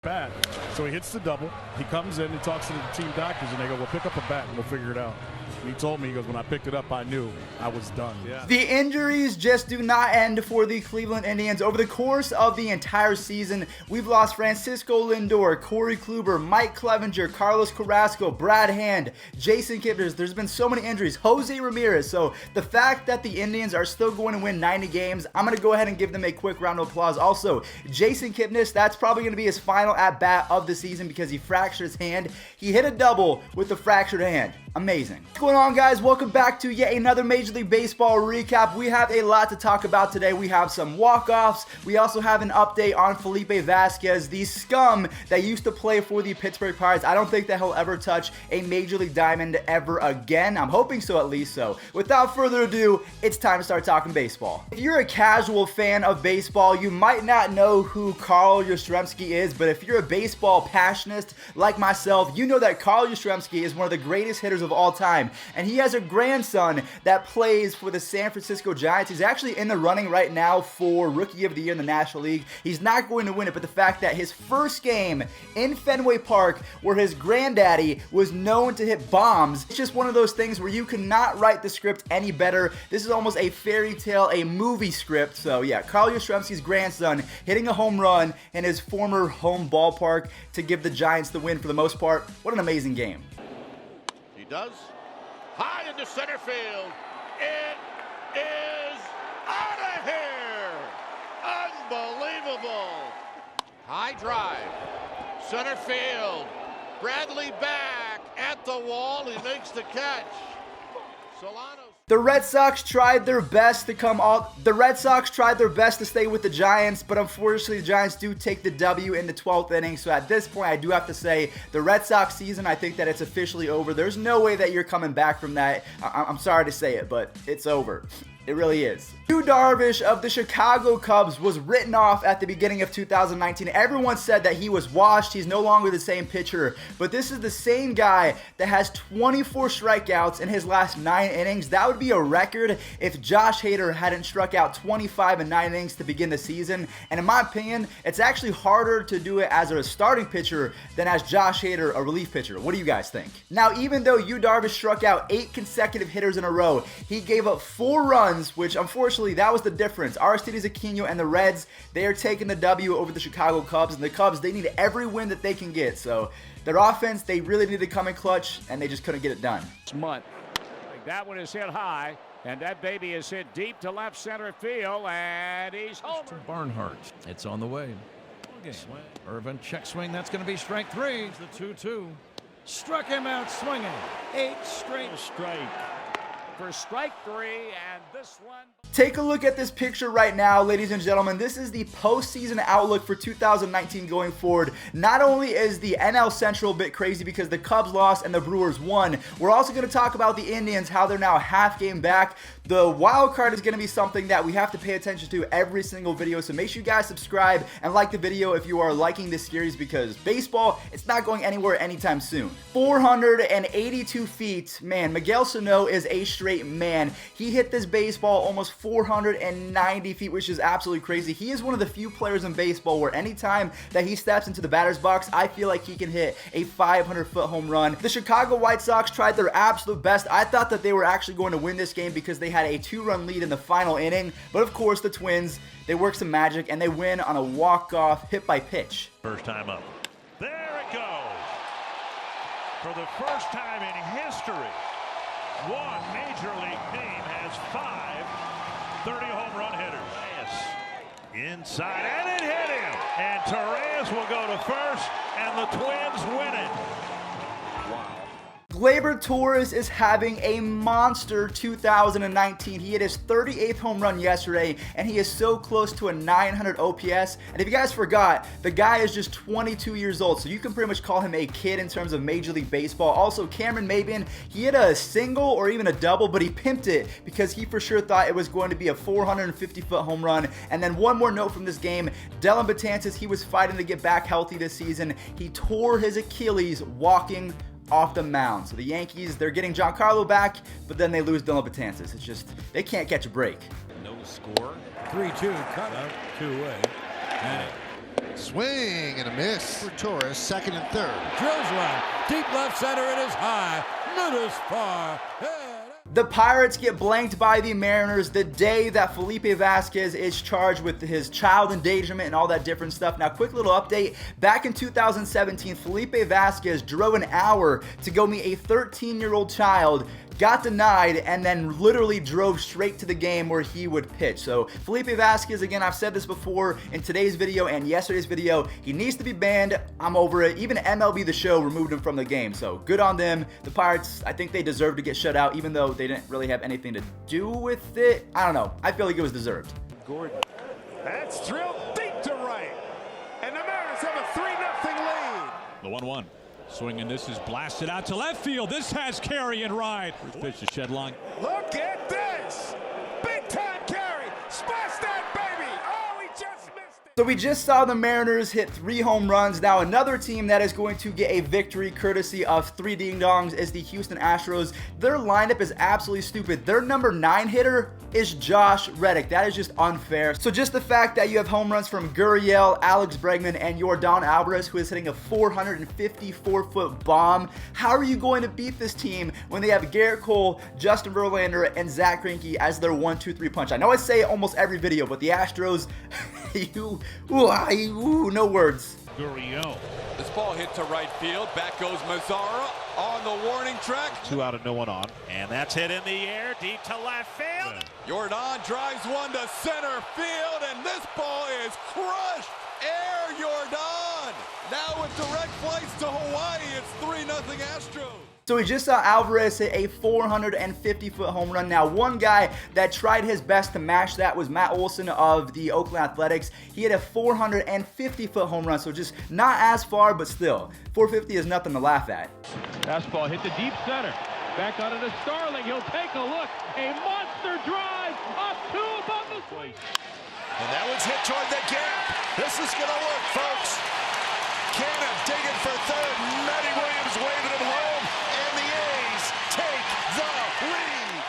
bat. So he hits the double. He comes in and talks to the team doctors, and they go, well, pick up a bat and we'll figure it out. And he told me, he goes, when I picked it up, I knew I was done. Yeah. The injuries just do not end for the Cleveland Indians. Over the course of the entire season, we've lost Francisco Lindor, Corey Kluber, Mike Clevenger, Carlos Carrasco, Brad Hand, Jason Kipnis. There's been so many injuries. Jose Ramirez. So the fact that the Indians are still going to win 90 games, I'm going to go ahead and give them a quick round of applause. Also, Jason Kipnis, that's probably going to be his final at-bat of the season because he fractured his hand. He hit a double with a fractured hand. Amazing. What's going on, guys? Welcome back to yet another Major League Baseball recap. We have a lot to talk about today. We have some walk-offs. We also have an update on Felipe Vazquez, the scum that used to play for the Pittsburgh Pirates. I don't think that he'll ever touch a Major League Diamond ever again. I'm hoping so, at least. So without further ado, it's time to start talking baseball. If you're a casual fan of baseball, you might not know who Carl Yastrzemski is, but if you're a baseball passionist like myself, you know that Carl Yastrzemski is one of the greatest hitters of all time, and he has a grandson that plays for the San Francisco Giants. He's actually in the running right now for Rookie of the Year in the National League. He's not going to win it, but the fact that his first game in Fenway Park, where his granddaddy was known to hit bombs, it's just one of those things where you cannot write the script any better. This is almost a fairy tale, a movie script. So yeah, Carl Yastrzemski's grandson hitting a home run in his former home ballpark to give the Giants the win for the most part. What an amazing game. Does high into center field. It is out of here. Unbelievable. High drive. Center field. Bradley back at the wall. He makes the catch. Solano. The Red Sox tried their best to stay with the Giants, but unfortunately the Giants do take the W in the 12th inning. So at this point, I do have to say the Red Sox season, I think that it's officially over. There's no way that you're coming back from that. I'm sorry to say it, but it's over. It really is. Yu Darvish of the Chicago Cubs was written off at the beginning of 2019. Everyone said that he was washed. He's no longer the same pitcher. But this is the same guy that has 24 strikeouts in his last 9 innings. That would be a record if Josh Hader hadn't struck out 25 in 9 innings to begin the season. And in my opinion, it's actually harder to do it as a starting pitcher than as Josh Hader, a relief pitcher. What do you guys think? Now, even though Yu Darvish struck out 8 consecutive hitters in a row, he gave up 4 runs, which unfortunately that was the difference. Aristides Aquino and the Reds, they are taking the W over the Chicago Cubs, and the Cubs, they need every win that they can get. So their offense, they really need to come in clutch, and they just couldn't get it done. That one is hit high, and that baby is hit deep to left center field, and he's home. Barnhart, it's on the way. Okay. Irvin check swing, that's going to be strike 3. The 2-2. Struck him out swinging. 8 straight. Strike for strike 3, and this one. Take a look at this picture right now, ladies and gentlemen. This is the postseason outlook for 2019 going forward. Not only is the NL Central a bit crazy because the Cubs lost and the Brewers won, we're also going to talk about the Indians, how they're now a half game back. The wild card is going to be something that we have to pay attention to every single video, so make sure you guys subscribe and like the video if you are liking this series, because baseball, it's not going anywhere anytime soon. 482 feet, man, Miguel Sano is a straight man. He hit this baseball almost 490 feet, which is absolutely crazy. He is one of the few players in baseball where anytime that he steps into the batter's box, I feel like he can hit a 500-foot home run. The Chicago White Sox tried their absolute best. I thought that they were actually going to win this game because they had a 2-run lead in the final inning, but of course the Twins, they work some magic and they win on a walk-off hit by pitch. First time up. There it goes. For the first time in history, one major league team has 5 30 home run hitters. Inside, and it hit him. And Torres will go to first, and the Twins win it. Gleyber Torres is having a monster 2019. He hit his 38th home run yesterday, and he is so close to a 900 OPS. And if you guys forgot, the guy is just 22 years old, so you can pretty much call him a kid in terms of Major League Baseball. Also, Cameron Maybin, he hit a single or even a double, but he pimped it because he for sure thought it was going to be a 450-foot home run. And then one more note from this game, Dellin Betances, he was fighting to get back healthy this season. He tore his Achilles walking off the mound. So the Yankees, they're getting Giancarlo back, but then they lose Dellin Betances. It's just, they can't catch a break. No score. 3-2, cut out, 2-away. And Swing and a miss for Torres, second and third. Drills one. Deep left center. It is high. It is far. The Pirates get blanked by the Mariners the day that Felipe Vazquez is charged with his child endangerment and all that different stuff. Now, quick little update. Back in 2017, Felipe Vazquez drove an hour to go meet a 13-year-old child, got denied, and then literally drove straight to the game where he would pitch. So Felipe Vazquez, again, I've said this before in today's video and yesterday's video, he needs to be banned. I'm over it. Even MLB The Show removed him from the game. So good on them. The Pirates, I think they deserve to get shut out, even though they didn't really have anything to do with it. I don't know. I feel like it was deserved. Gordon. That's drilled deep to right. And the Mariners have a 3-0 lead. The 1-1. Swing and this is blasted out to left field. This has carry and ride. First pitch to shed line. Look at this. Big time carry. Splash that baby. Oh, he just missed it. So we just saw the Mariners hit 3 home runs. Now another team that is going to get a victory courtesy of 3 ding-dongs is the Houston Astros. Their lineup is absolutely stupid. Their number 9 hitter is Josh Reddick. That is just unfair. So just the fact that you have home runs from Gurriel, Alex Bregman, and Yordan Alvarez, who is hitting a 454-foot bomb. How are you going to beat this team when they have Garrett Cole, Justin Verlander, and Zach Greinke as their 1-2-3 punch? I know I say it almost every video, but the Astros, no words. Gurriel. This ball hit to right field. Back goes Mazzara on the warning track. 2 out and no one on. And that's hit in the air, deep to left field. Jordan drives one to center field, and this ball is crushed. Air Jordan. Now with direct flights to Hawaii, it's 3-0 Astros. So we just saw Alvarez hit a 450-foot home run. Now, one guy that tried his best to match that was Matt Olson of the Oakland Athletics. He hit a 450-foot home run, so just not as far, but still. 450 is nothing to laugh at. Fastball hit the deep center. Back on it to Starling. He'll take a look. A monster drive up 2 above the plate. And that one's hit toward the gap. This is going to work, folks. Cannon digging for third. Matty Williams waving him home. And the A's take the lead.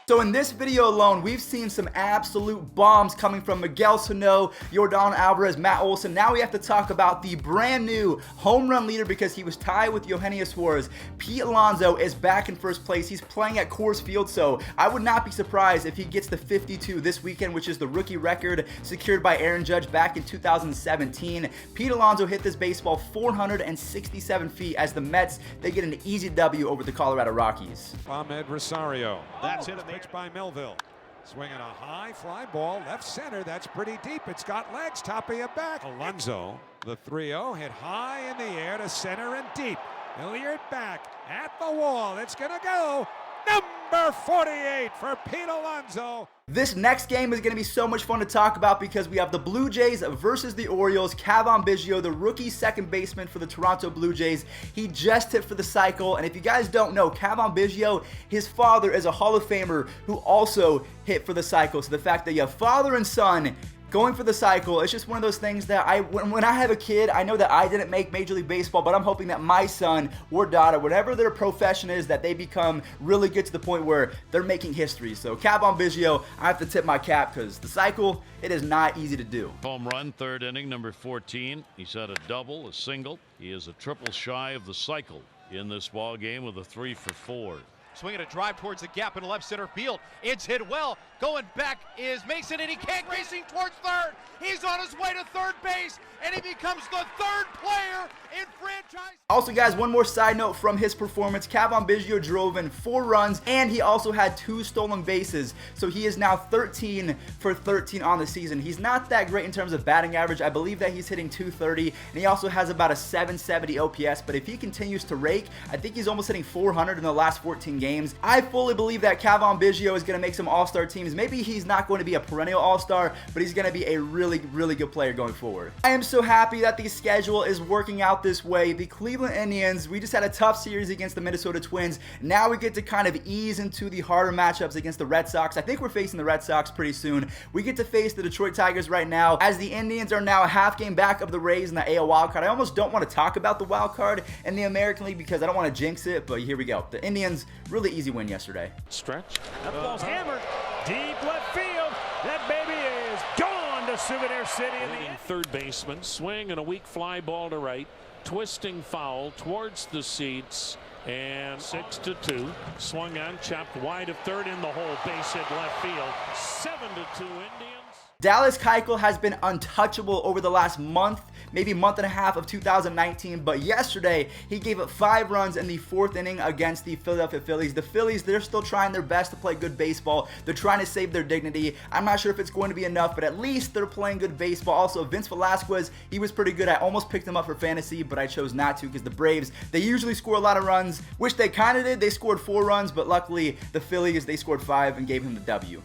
So in this video alone, we've seen some absolute bombs coming from Miguel Sano, Yordan Alvarez, Matt Olson. Now we have to talk about the brand new home run leader because he was tied with Eugenio Suarez. Pete Alonso is back in first place. He's playing at Coors Field, so I would not be surprised if he gets the 52 this weekend, which is the rookie record secured by Aaron Judge back in 2017. Pete Alonso hit this baseball 467 feet as the Mets, they get an easy W over the Colorado Rockies. Ahmed Rosario. That's it. Pitch by Melville. Swinging a high fly ball left center. That's pretty deep. It's got legs. Top of your back. Alonso, the 3-0 hit high in the air to center and deep. Hilliard back at the wall. It's going to go. Number 48 for Pete Alonso. This next game is going to be so much fun to talk about because we have the Blue Jays versus the Orioles. Cavan Biggio, the rookie second baseman for the Toronto Blue Jays, he just hit for the cycle. And if you guys don't know, Cavan Biggio, his father is a Hall of Famer who also hit for the cycle. So the fact that you have father and son going for the cycle, it's just one of those things that when I have a kid, I know that I didn't make Major League Baseball, but I'm hoping that my son or daughter, whatever their profession is, that they become really good to the point where they're making history. So Cavan Biggio, I have to tip my cap because the cycle, it is not easy to do. Home run, 3rd inning, number 14. He's had a double, a single. He is a triple shy of the cycle in this ball game with a 3 for 4. Swinging a drive towards the gap in left center field. It's hit well. Going back is Mason, and he can't. Racing towards third. He's on his way to third base, and he becomes the 3rd player in franchise. Also, guys, one more side note from his performance. Cavan Biggio drove in 4 runs, and he also had 2 stolen bases. So he is now 13 for 13 on the season. He's not that great in terms of batting average. I believe that he's hitting 230, and he also has about a 770 OPS. But if he continues to rake, I think he's almost hitting 400 in the last 14 games. I fully believe that Cavan Biggio is going to make some all-star teams. Maybe he's not going to be a perennial all-star, but he's going to be a really, really good player going forward. I am so happy that the schedule is working out this way. The Cleveland Indians, we just had a tough series against the Minnesota Twins. Now we get to kind of ease into the harder matchups against the Red Sox. I think we're facing the Red Sox pretty soon. We get to face the Detroit Tigers right now, as the Indians are now a half game back of the Rays in the AL wildcard. I almost don't want to talk about the wildcard in the American League because I don't want to jinx it, but here we go. The Indians, really easy win yesterday. Stretch. That ball's hammered. Deep left field. That baby is gone to to Souvenir City in the third baseman. Swing and a weak fly ball to right. Twisting foul towards the seats. And 6-2. Swung on, chopped wide of third in the hole. Base hit left field. 7-2 Indians. Dallas Keuchel has been untouchable over the last month, maybe month and a half of 2019, but yesterday he gave up 5 runs in the 4th inning against the Philadelphia Phillies. The Phillies, they're still trying their best to play good baseball. They're trying to save their dignity. I'm not sure if it's going to be enough, but at least they're playing good baseball. Also, Vince Velazquez, he was pretty good. I almost picked him up for fantasy, but I chose not to because the Braves, they usually score a lot of runs, which they kind of did. They scored 4 runs, but luckily the Phillies, they scored 5 and gave him the W.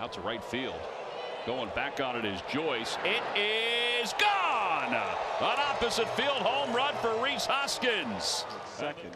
Out to right field. Going back on it is Joyce. It is gone! An opposite field home run for Rhys Hoskins. Second.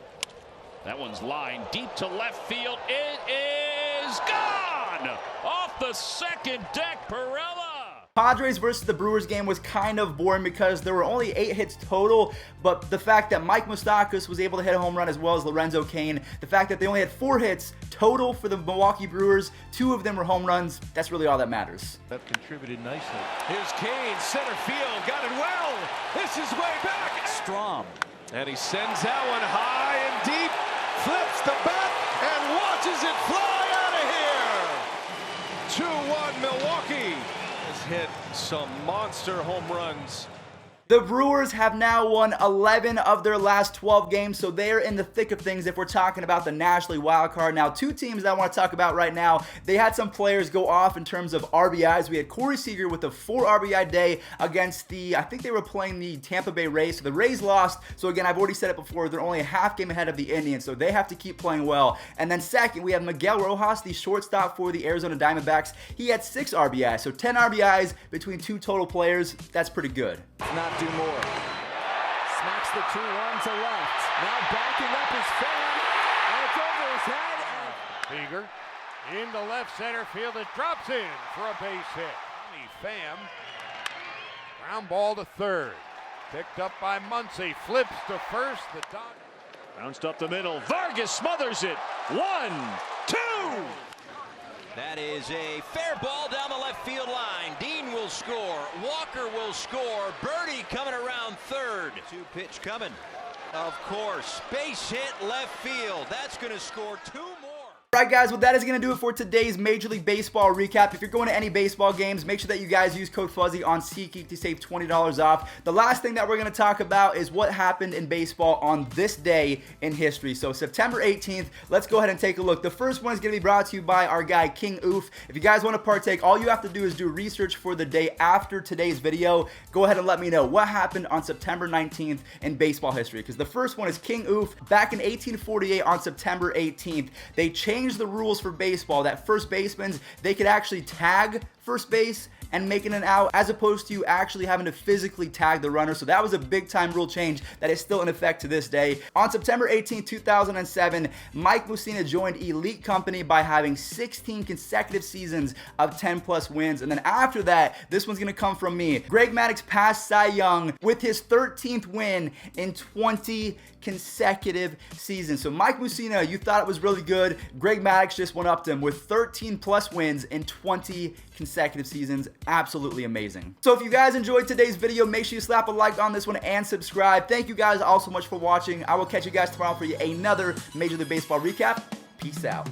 That one's lined deep to left field. It is gone! Off the second deck, Perella. Padres versus the Brewers game was kind of boring because there were only 8 hits total, but the fact that Mike Moustakas was able to hit a home run as well as Lorenzo Cain, the fact that they only had 4 hits total for the Milwaukee Brewers, 2 of them were home runs, that's really all that matters. That contributed nicely. Here's Cain, center field, got it well. This is way back. Strom. And he sends that one high and deep, flips the bat, and watches it fly out of here. 2-1 Milwaukee. Hit some monster home runs. The Brewers have now won 11 of their last 12 games, so they are in the thick of things if we're talking about the National League wild card. Now, 2 teams that I want to talk about right now, they had some players go off in terms of RBIs. We had Corey Seager with a 4 RBI day against I think they were playing the Tampa Bay Rays, so the Rays lost. So again, I've already said it before, they're only a half game ahead of the Indians, so they have to keep playing well. And then second, we have Miguel Rojas, the shortstop for the Arizona Diamondbacks. He had 6 RBIs, so 10 RBIs between 2 total players. That's pretty good. Not do more. Smacks the 2-1 to left. Now backing up his fan, and it's over his head. Seager into left center field. It drops in for a base hit. Pham. Ground ball to third. Picked up by Muncy. Flips to first. The dot. Bounced up the middle. Vargas smothers it. 1-2. That is a fair ball down the left field line. Dean will score. Walker will score. Birdie coming around third. 2-pitch coming. Of course. Base hit left field. That's going to score 2 more. Alright guys, well that is going to do it for today's Major League Baseball recap. If you're going to any baseball games, make sure that you guys use code Fuzzy on SeatGeek to save $20 off. The last thing that we're going to talk about is what happened in baseball on this day in history. So September 18th, let's go ahead and take a look. The first one is going to be brought to you by our guy King Oof. If you guys want to partake, all you have to do is do research for the day after today's video. Go ahead and let me know what happened on September 19th in baseball history. Because the first one is King Oof. Back in 1848 on September 18th, they changed the rules for baseball that first basemen, they could actually tag first base and making an out as opposed to actually having to physically tag the runner. So that was a big time rule change that is still in effect to this day. On September 18, 2007, Mike Mussina joined Elite Company by having 16 consecutive seasons of 10 plus wins. And then after that, this one's going to come from me. Greg Maddux passed Cy Young with his 13th win in 20 consecutive seasons. So Mike Mussina, you thought it was really good. Greg Maddux just went up to him with 13 plus wins in 20 consecutive seasons. Absolutely amazing. So if you guys enjoyed today's video, make sure you slap a like on this one and subscribe. Thank you guys all so much for watching. I will catch you guys tomorrow for another Major League Baseball recap. Peace out.